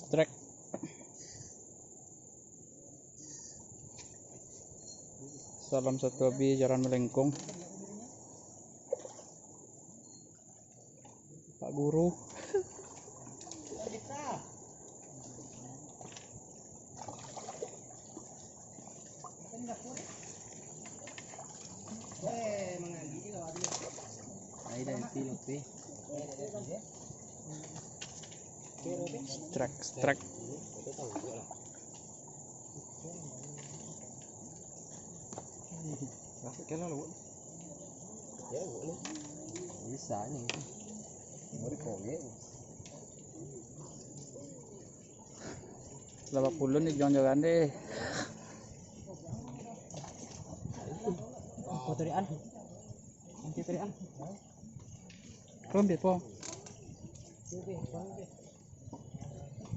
Strike. Salam satu hobi jalan melengkung. Pak Guru. Strike. Bisa nih. Laba puluh nih jangan-jangan deh. Terian. Nanti terian. Rumit po.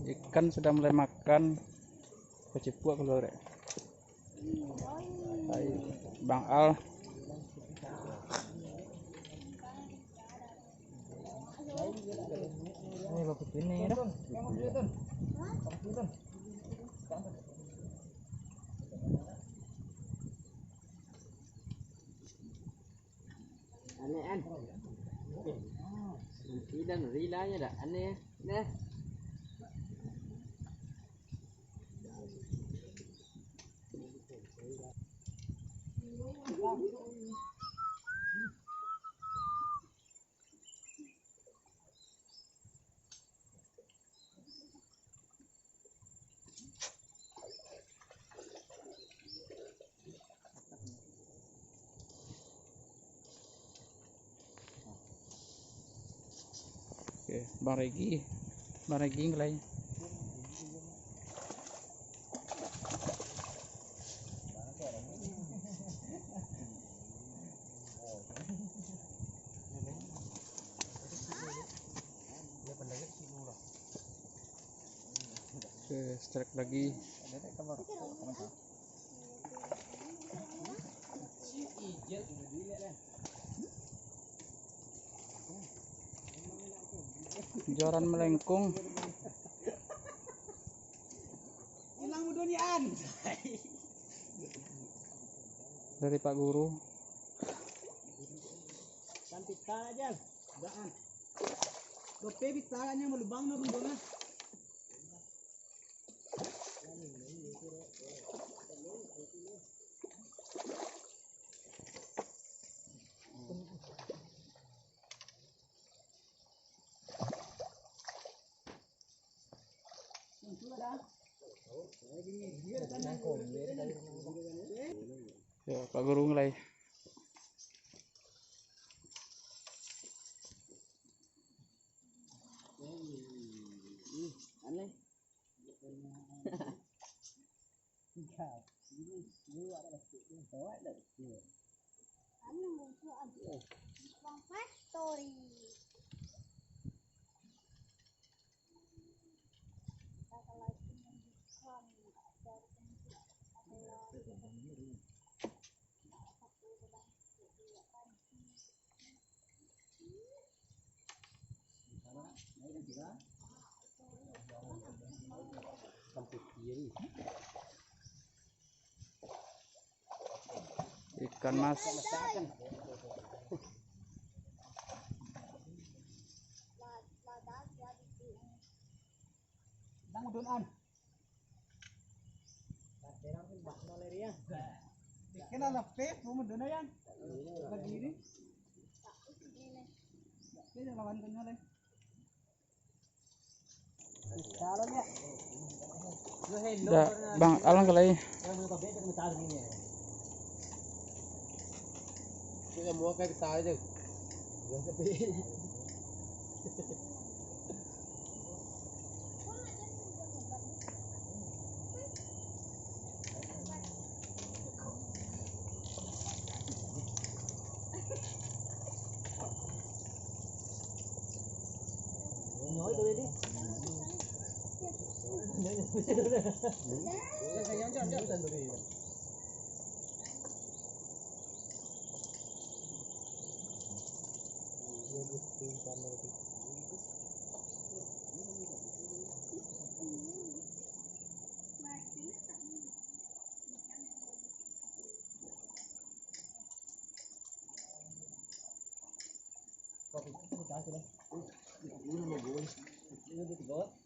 Ikan sudah mulai makan. Kecipuk keluar. Hai, Bang Al. Ini bagus ini dah. Aneh an. Dan rilanya dah aneh. Nah. Oke, Bang Regi ngelai. Oke, strike lagi. Jalan melengkung. Hilang udonian. Dari Pak Guru. Cantik aja. Daan. Dope bitaranya melubang na bundona. Ya, Pak Guru ngelai. Aneh. Ikan mas. Nang udonan. Terang pun bak malaria. Kena lepet, mau mendona yan. Lagi ini. Ini lawan kena leh. Kalau ya. Dah, Bang Alang ngelai. Kita mau kayak kita aja. Nói tôi đi. Kopi itu kita sudah. Ini mau gue. Ini mau gue.